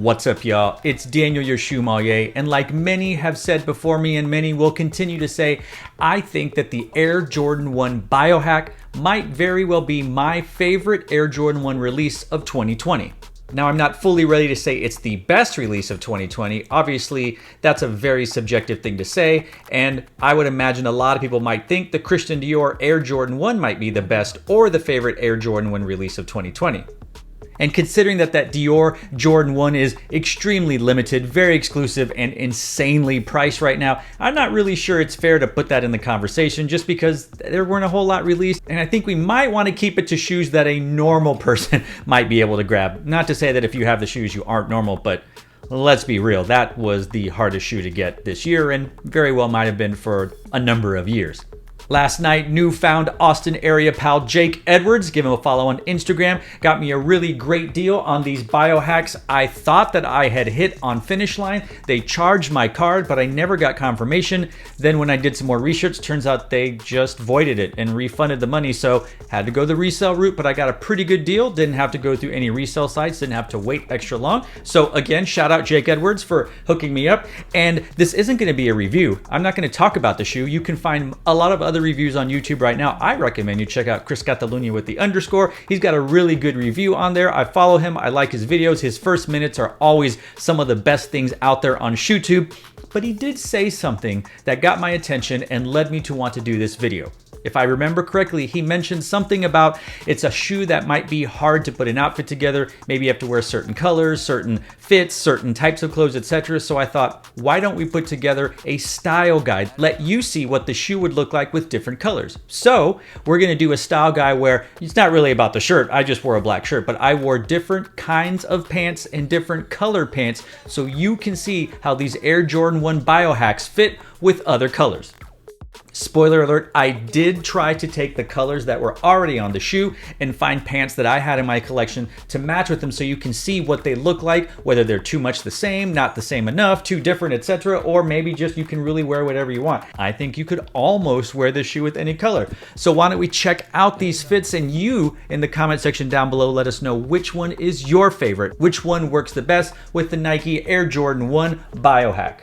What's up, y'all? It's Daniel, your Shoemmelier, and like many have said before me and many will continue to say, I think that the Air Jordan 1 biohack might very well be my favorite Air Jordan 1 release of 2020. Now, I'm not fully ready to say it's the best release of 2020. Obviously, that's a very subjective thing to say, and I would imagine a lot of people might think the Christian Dior Air Jordan 1 might be the best or the favorite Air Jordan 1 release of 2020. And considering that Dior Jordan 1 is extremely limited, very exclusive, and insanely priced right now, I'm not really sure it's fair to put that in the conversation just because there weren't a whole lot released. And I think we might want to keep it to shoes that a normal person might be able to grab. Not to say that if you have the shoes, you aren't normal, but let's be real, that was the hardest shoe to get this year and very well might have been for a number of years. Last night, newfound Austin area pal Jake Edwards, give him a follow on Instagram, got me a really great deal on these biohacks I thought that I had hit on Finish Line. They charged my card, but I never got confirmation. Then when I did some more research, turns out they just voided it and refunded the money, so had to go the resale route, but I got a pretty good deal. Didn't have to go through any resale sites, didn't have to wait extra long. So again, shout out Jake Edwards for hooking me up. And this isn't going to be a review. I'm not going to talk about the shoe. You can find a lot of other reviews on YouTube right now. I recommend you check out Chris Catalunya with the underscore. He's got a really good review on there. I follow him. I like his videos. His first minutes are always some of the best things out there on ShoeTube. But he did say something that got my attention and led me to want to do this video. If I remember correctly, he mentioned something about it's a shoe that might be hard to put an outfit together. Maybe you have to wear certain colors, certain fits, certain types of clothes, etc. So I thought, why don't we put together a style guide? Let you see what the shoe would look like with different colors. So we're going to do a style guide where it's not really about the shirt. I just wore a black shirt, but I wore different kinds of pants and different color pants so you can see how these Air Jordan 1 biohacks fit with other colors. Spoiler alert, I did try to take the colors that were already on the shoe and find pants that I had in my collection to match with them so you can see what they look like, whether they're too much the same, not the same enough, too different, etc. Or maybe just you can really wear whatever you want. I think you could almost wear this shoe with any color. So why don't we check out these fits, and you in the comment section down below let us know which one is your favorite, which one works the best with the Nike Air Jordan 1 biohack.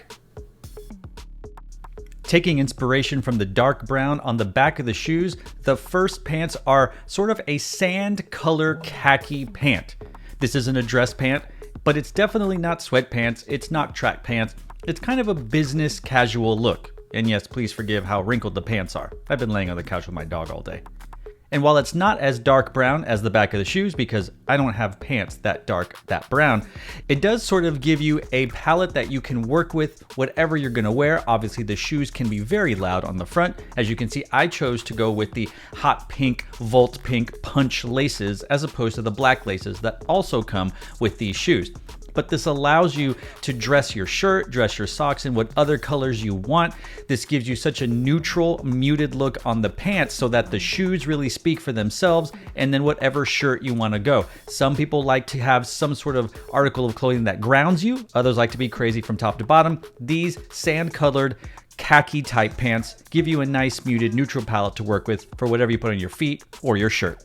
Taking inspiration from the dark brown on the back of the shoes, the first pants are sort of a sand color khaki pant. This isn't a dress pant, but it's definitely not sweatpants, it's not track pants, it's kind of a business casual look. And yes, please forgive how wrinkled the pants are. I've been laying on the couch with my dog all day. And while it's not as dark brown as the back of the shoes, because I don't have pants that dark, that brown, it does sort of give you a palette that you can work with whatever you're gonna wear. Obviously the shoes can be very loud on the front. As you can see, I chose to go with the hot pink, volt pink punch laces as opposed to the black laces that also come with these shoes. But this allows you to dress your shirt, dress your socks in what other colors you want. This gives you such a neutral, muted look on the pants so that the shoes really speak for themselves, and then whatever shirt you want to go. Some people like to have some sort of article of clothing that grounds you. Others like to be crazy from top to bottom. These sand-colored khaki type pants give you a nice muted neutral palette to work with for whatever you put on your feet or your shirt.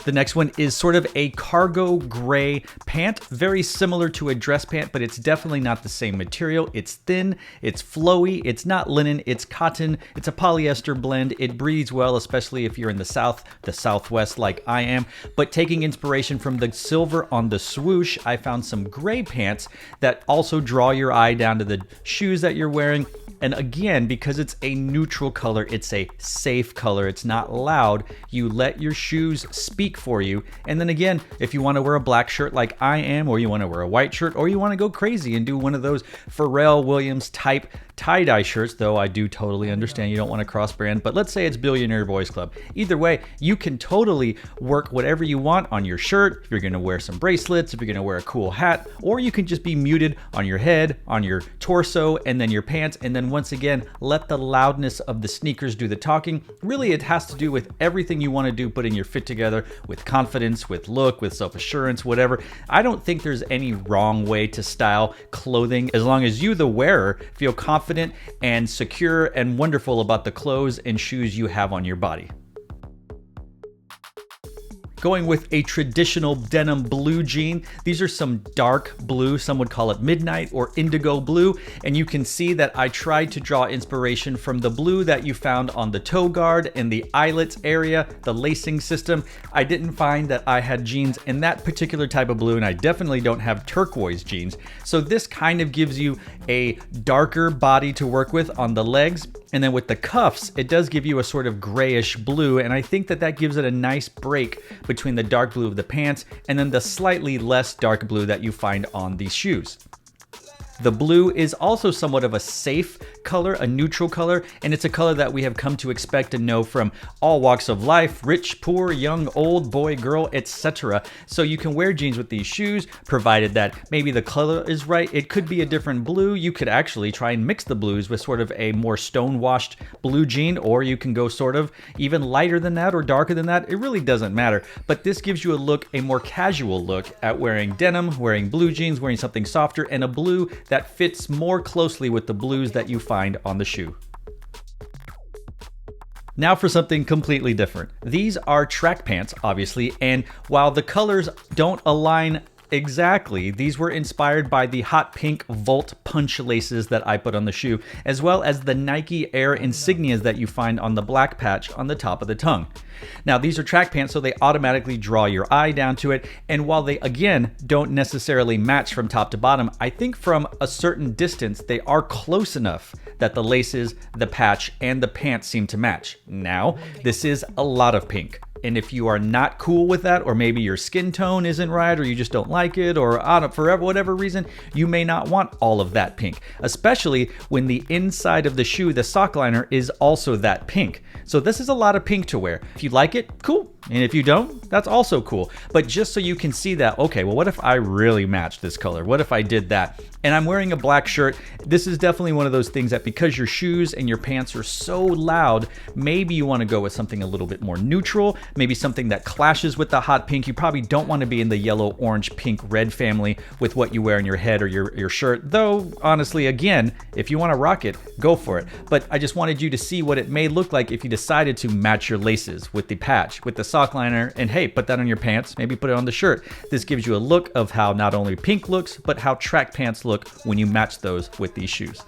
The next one is sort of a cargo gray pant, very similar to a dress pant, but it's definitely not the same material. It's thin, it's flowy, it's not linen, it's cotton, it's a polyester blend. It breathes well, especially if you're in the South, the Southwest like I am. But taking inspiration from the silver on the swoosh, I found some gray pants that also draw your eye down to the shoes that you're wearing. And again, because it's a neutral color, it's a safe color, it's not loud, you let your shoes speak for you. And then again, if you want to wear a black shirt like I am, or you want to wear a white shirt, or you want to go crazy and do one of those Pharrell Williams type tie-dye shirts, though I do totally understand you don't want to cross-brand, but let's say it's Billionaire Boys Club. Either way, you can totally work whatever you want on your shirt. If you're going to wear some bracelets, if you're going to wear a cool hat, or you can just be muted on your head, on your torso, and then your pants, and then once again, let the loudness of the sneakers do the talking. Really, it has to do with everything you want to do, putting your fit together with confidence, with look, with self-assurance, whatever. I don't think there's any wrong way to style clothing as long as you, the wearer, feel confident and secure and wonderful about the clothes and shoes you have on your body. Going with a traditional denim blue jean. These are some dark blue, some would call it midnight or indigo blue, and you can see that I tried to draw inspiration from the blue that you found on the toe guard and the eyelets area, the lacing system. I didn't find that I had jeans in that particular type of blue, and I definitely don't have turquoise jeans. So this kind of gives you a darker body to work with on the legs, and then with the cuffs, it does give you a sort of grayish blue, and I think that that gives it a nice break between the dark blue of the pants and then the slightly less dark blue that you find on these shoes. The blue is also somewhat of a safe color, a neutral color, and it's a color that we have come to expect and know from all walks of life, rich, poor, young, old, boy, girl, etc. So you can wear jeans with these shoes, provided that maybe the color is right. It could be a different blue. You could actually try and mix the blues with sort of a more stone-washed blue jean, or you can go sort of even lighter than that or darker than that. It really doesn't matter, but this gives you a look, a more casual look at wearing denim, wearing blue jeans, wearing something softer, and a blue that fits more closely with the blues that you find on the shoe. Now for something completely different. These are track pants, obviously, and while the colors don't align exactly, these were inspired by the hot pink Volt punch laces that I put on the shoe, as well as the Nike Air insignias that you find on the black patch on the top of the tongue. Now these are track pants, so they automatically draw your eye down to it, and while they again don't necessarily match from top to bottom, I think from a certain distance they are close enough that the laces, the patch, and the pants seem to match. Now this is a lot of pink, and if you are not cool with that, or maybe your skin tone isn't right, or you just don't like it, or for whatever reason, you may not want all of that pink, especially when the inside of the shoe, the sock liner, is also that pink. So this is a lot of pink to wear. If you like it, cool. And if you don't, that's also cool. But just so you can see that, okay, well, what if I really matched this color? What if I did that? And I'm wearing a black shirt. This is definitely one of those things that because your shoes and your pants are so loud, maybe you want to go with something a little bit more neutral, maybe something that clashes with the hot pink. You probably don't want to be in the yellow, orange, pink, red family with what you wear in your head or your shirt. Though, honestly, again, if you want to rock it, go for it. But I just wanted you to see what it may look like if you decided to match your laces with the patch, with the sock liner, and hey, put that on your pants, maybe put it on the shirt. This gives you a look of how not only pink looks, but how track pants look when you match those with these shoes.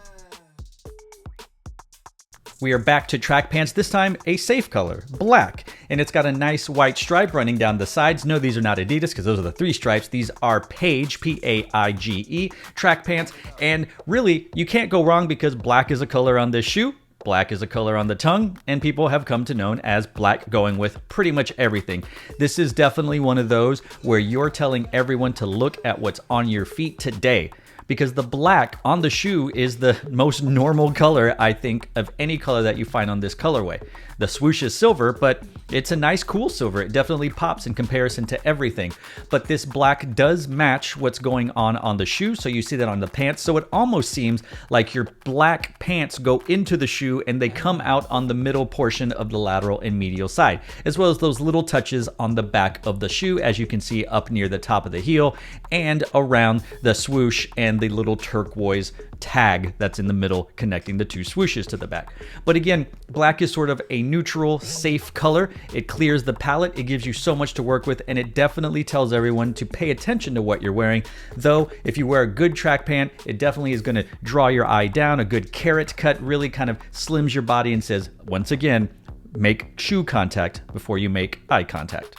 We are back to track pants, this time a safe color, black, and it's got a nice white stripe running down the sides. No, these are not Adidas because those are the 3 stripes. These are Paige, P-A-I-G-E, track pants, and really, you can't go wrong because black is a color on this shoe. Black is a color on the tongue, and people have come to know as black going with pretty much everything. This is definitely one of those where you're telling everyone to look at what's on your feet today, because the black on the shoe is the most normal color, I think, of any color that you find on this colorway. The swoosh is silver, but it's a nice cool silver. It definitely pops in comparison to everything. But this black does match what's going on the shoe, so you see that on the pants. So it almost seems like your black pants go into the shoe and they come out on the middle portion of the lateral and medial side, as well as those little touches on the back of the shoe, as you can see up near the top of the heel and around the swoosh and the little turquoise tag that's in the middle connecting the 2 swooshes to the back. But again, black is sort of a neutral, safe color. It clears the palette, it gives you so much to work with, and it definitely tells everyone to pay attention to what you're wearing. Though, if you wear a good track pant, it definitely is going to draw your eye down. A good carrot cut really kind of slims your body and says, once again, make shoe contact before you make eye contact.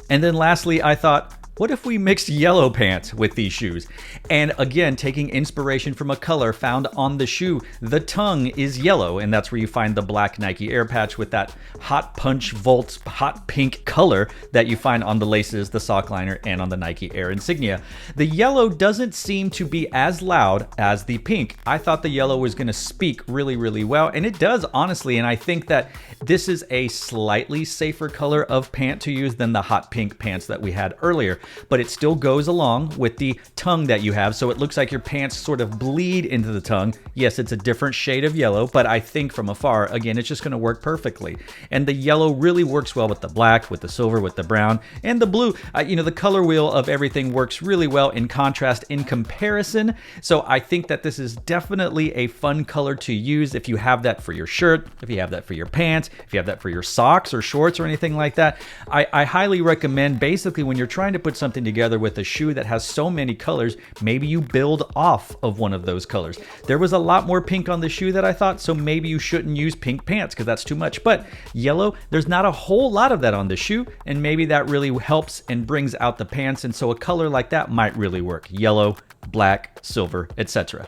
And then lastly, I thought, what if we mixed yellow pants with these shoes? And again, taking inspiration from a color found on the shoe, the tongue is yellow, and that's where you find the black Nike Air patch with that hot punch Volt hot pink color that you find on the laces, the sock liner, and on the Nike Air insignia. The yellow doesn't seem to be as loud as the pink. I thought the yellow was going to speak really, really well, and it does, honestly, and I think that this is a slightly safer color of pant to use than the hot pink pants that we had earlier. but it still goes along with the tongue that you have, so it looks like your pants sort of bleed into the tongue. Yes, it's a different shade of yellow, but I think from afar, again, it's just going to work perfectly. And the yellow really works well with the black, with the silver, with the brown, and the blue. The color wheel of everything works really well in contrast, in comparison. So I think that this is definitely a fun color to use if you have that for your shirt, if you have that for your pants, if you have that for your socks or shorts or anything like that. I highly recommend, basically, when you're trying to put something together with a shoe that has so many colors, maybe you build off of one of those colors. There was a lot more pink on the shoe that I thought, so maybe you shouldn't use pink pants because that's too much. But yellow, there's not a whole lot of that on the shoe, and maybe that really helps and brings out the pants, and so a color like that might really work. Yellow, black, silver, etc.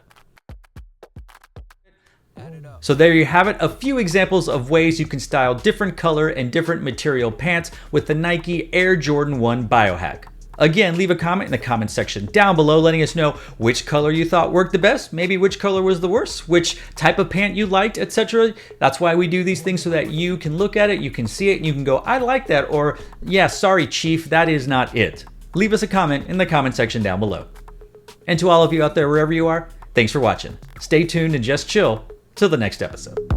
So there you have it, a few examples of ways you can style different color and different material pants with the Nike Air Jordan 1 Biohack. Again, leave a comment in the comment section down below letting us know which color you thought worked the best, maybe which color was the worst, which type of pant you liked, etc. That's why we do these things, so that you can look at it, you can see it, and you can go, I like that, or yeah, sorry chief, that is not it. Leave us a comment in the comment section down below. And to all of you out there, wherever you are, thanks for watching. Stay tuned and just chill till the next episode.